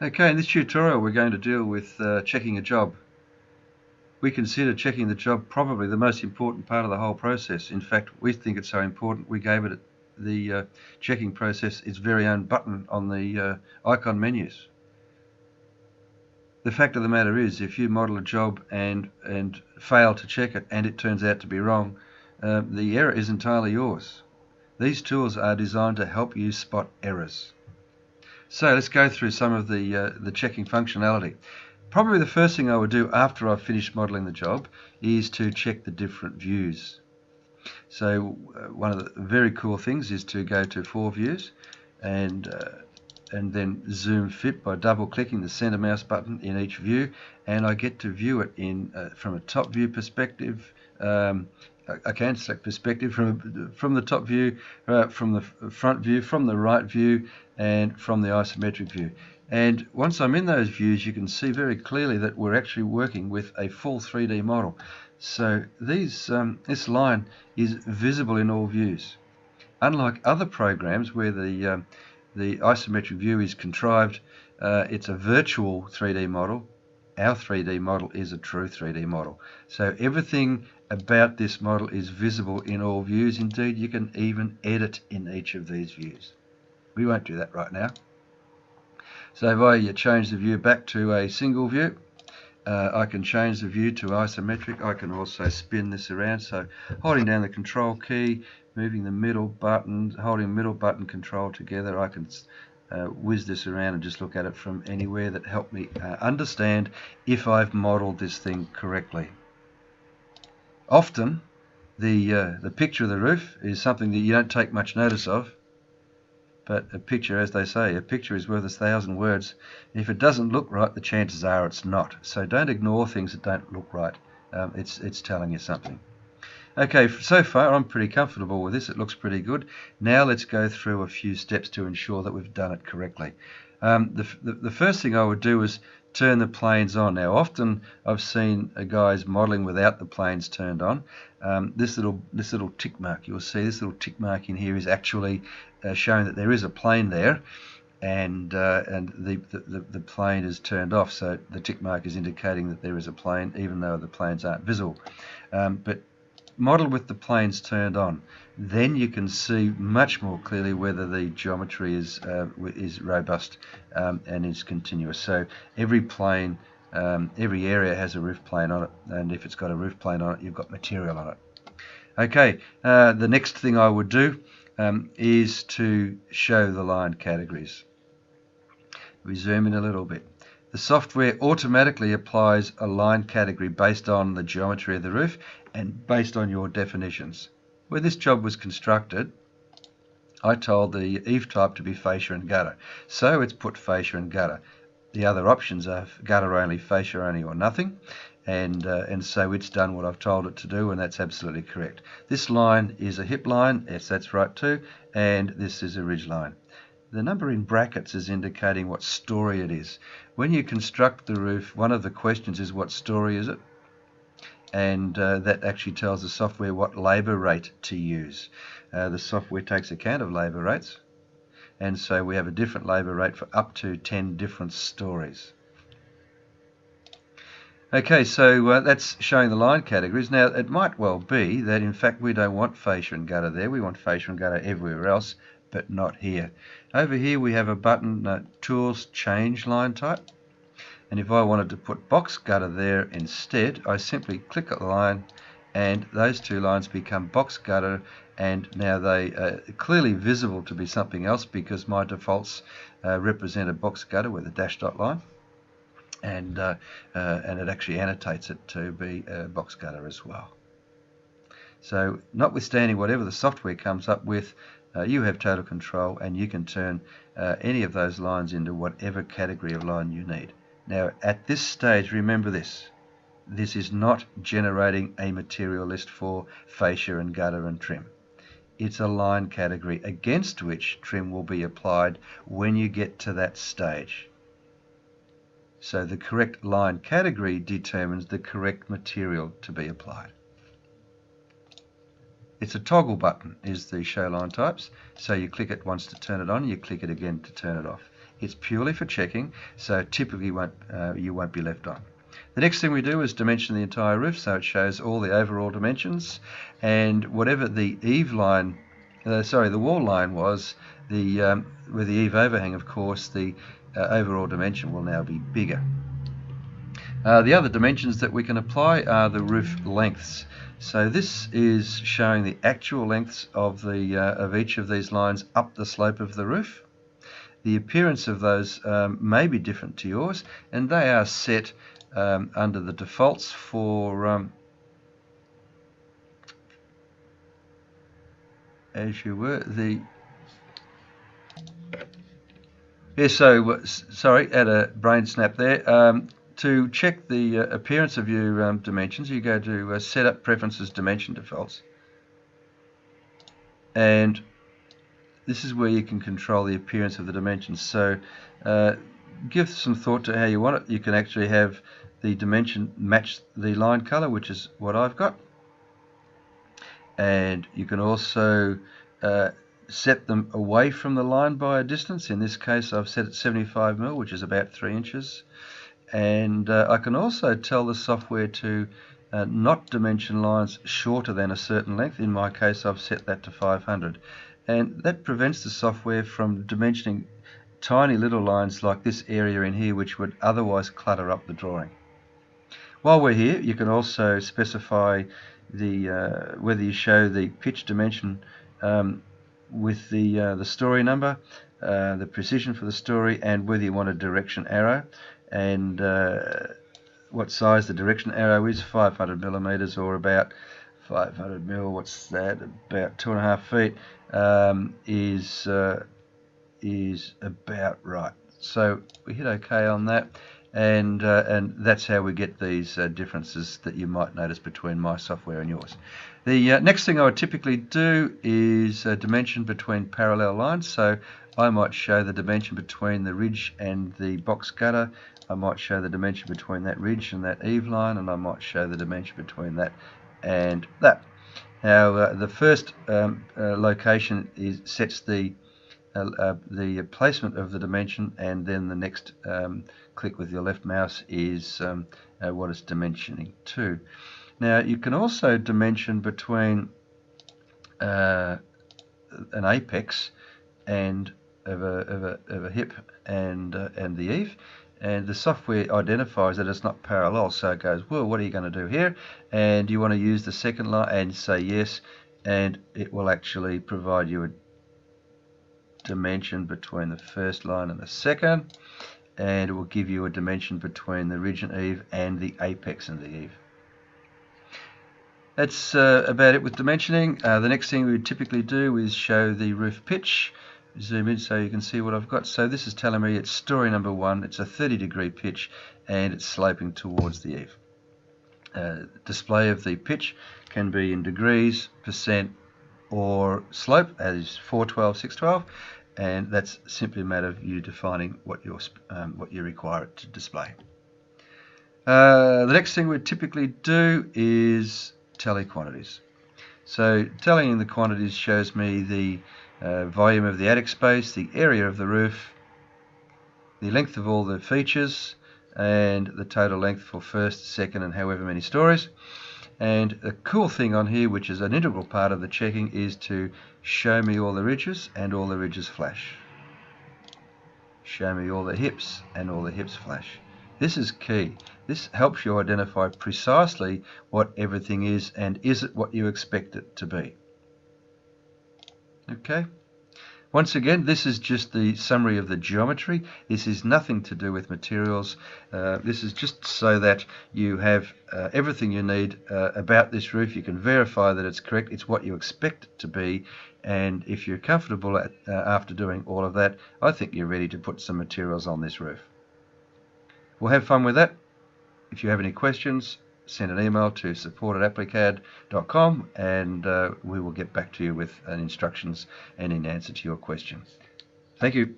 Okay, in this tutorial we're going to deal with checking a job. We consider checking the job probably the most important part of the whole process. In fact, we think it's so important we gave it the checking process its very own button on the icon menus. The fact of the matter is, if you model a job and fail to check it and it turns out to be wrong, the error is entirely yours. These tools are designed to help you spot errors. So let's go through some of the checking functionality. Probably the first thing I would do after I've finished modeling the job is to check the different views. So one of the very cool things is to go to 4 views and then zoom fit by double clicking the center mouse button in each view, and I get to view it in from a top view perspective. I can select perspective from the top view, from the front view, from the right view, and from the isometric view. And once I'm in those views, you can see very clearly that we're actually working with a full 3D model. So this line is visible in all views. Unlike other programs where the isometric view is contrived, it's a virtual 3D model. Our 3D model is a true 3D model. So everything about this model is visible in all views. Indeed, you can even edit in each of these views. We won't do that right now. So if I change the view back to a single view, I can change the view to isometric. I can also spin this around. So holding down the control key, moving the middle button, holding middle button control together, I can whiz this around and just look at it from anywhere. That help me understand if I've modeled this thing correctly. Often the picture of the roof is something that you don't take much notice of, but a picture, as they say, a picture is worth 1,000 words. If it doesn't look right, the chances are it's not. So don't ignore things that don't look right. It's telling you something. Okay, so far I'm pretty comfortable with this. It looks pretty good. Now let's go through a few steps to ensure that we've done it correctly. The first thing I would do is turn the planes on. Now often I've seen guys modeling without the planes turned on. This little tick mark, you'll see this little tick mark in here is actually showing that there is a plane there, and the plane is turned off. So the tick mark is indicating that there is a plane, even though the planes aren't visible. But model with the planes turned on, then you can see much more clearly whether the geometry is robust and is continuous. So every plane, every area has a roof plane on it, and if it's got a roof plane on it, you've got material on it. Okay, the next thing I would do is to show the line categories. We zoom in a little bit. The software automatically applies a line category based on the geometry of the roof and based on your definitions. When this job was constructed, I told the eave type to be fascia and gutter, so it's put fascia and gutter. The other options are gutter only, fascia only, or nothing, and so it's done what I've told it to do, and that's absolutely correct. This line is a hip line, yes, that's right too, and this is a ridge line. The number in brackets is indicating what story it is. When you construct the roof, one of the questions is what story is it? And that actually tells the software what labour rate to use. The software takes account of labour rates, and so we have a different labour rate for up to 10 different stories. Okay, so that's showing the line categories. Now it might well be that in fact we don't want fascia and gutter there, we want fascia and gutter everywhere else, but not here. Over here we have a button, Tools, Change Line Type. And if I wanted to put box gutter there instead, I simply click a line and those two lines become box gutter, and now they are clearly visible to be something else because my defaults represent a box gutter with a dashed dot line, and it actually annotates it to be a box gutter as well. So notwithstanding whatever the software comes up with, you have total control, and you can turn any of those lines into whatever category of line you need. Now at this stage, remember this is not generating a material list for fascia and gutter and trim. It's a line category against which trim will be applied when you get to that stage. So the correct line category determines the correct material to be applied. It's a toggle button, is the show line types. So you click it once to turn it on, you click it again to turn it off. It's purely for checking, so typically you won't be left on. The next thing we do is dimension the entire roof, so it shows all the overall dimensions, and whatever the eave line, the wall line was, with the eave overhang, of course, the overall dimension will now be bigger. The other dimensions that we can apply are the roof lengths. So this is showing the actual lengths of each of these lines up the slope of the roof. The appearance of those may be different to yours, and they are set under the defaults for as you were the sorry, had a brain snap there. To check the appearance of your dimensions, you go to Setup Preferences Dimension Defaults, and this is where you can control the appearance of the dimensions. So give some thought to how you want it. You can actually have the dimension match the line color, which is what I've got, and you can also set them away from the line by a distance. In this case, I've set it 75 mm, which is about 3 inches. And I can also tell the software to not dimension lines shorter than a certain length. In my case, I've set that to 500. And that prevents the software from dimensioning tiny little lines like this area in here, which would otherwise clutter up the drawing. While we're here, you can also specify whether you show the pitch dimension with the story number, the precision for the story, and whether you want a direction arrow, and what size the direction arrow is. 500 millimeters, or about 500 mil, what's that, about 2.5 feet, is about right. So we hit OK on that, and that's how we get these differences that you might notice between my software and yours. The next thing I would typically do is dimension between parallel lines. So I might show the dimension between the ridge and the box gutter. I might show the dimension between that ridge and that eave line, and I might show the dimension between that and that. Now the first location sets the placement of the dimension, and then the next click with your left mouse is what it's dimensioning to. Now you can also dimension between an apex and of a hip and the eave, and the software identifies that it's not parallel, so it goes, well, what are you going to do here? And you want to use the second line and say yes, and it will actually provide you a dimension between the first line and the second, and it will give you a dimension between the ridge and eave and the apex and the eave. That's about it with dimensioning. The next thing we would typically do is show the roof pitch. Zoom in so you can see what I've got. So this is telling me it's story number 1, it's a 30-degree pitch, and it's sloping towards the eave. Display of the pitch can be in degrees, percent, or slope, as 412, 612, and that's simply a matter of you defining what you require it to display. The next thing we typically do is tally quantities. So tallying the quantities shows me the volume of the attic space, the area of the roof, the length of all the features, and the total length for first, second, and however many stories. And the cool thing on here, which is an integral part of the checking, is to show me all the ridges and all the ridges flash. Show me all the hips and all the hips flash. This is key. This helps you identify precisely what everything is, and is it what you expect it to be. Okay. Once again, this is just the summary of the geometry. This is nothing to do with materials. This is just so that you have everything you need about this roof. You can verify that it's correct. It's what you expect it to be. And if you're comfortable after doing all of that, I think you're ready to put some materials on this roof. We'll have fun with that. If you have any questions, send an email to support@applicad.com, and we will get back to you with instructions and in answer to your question. Thank you.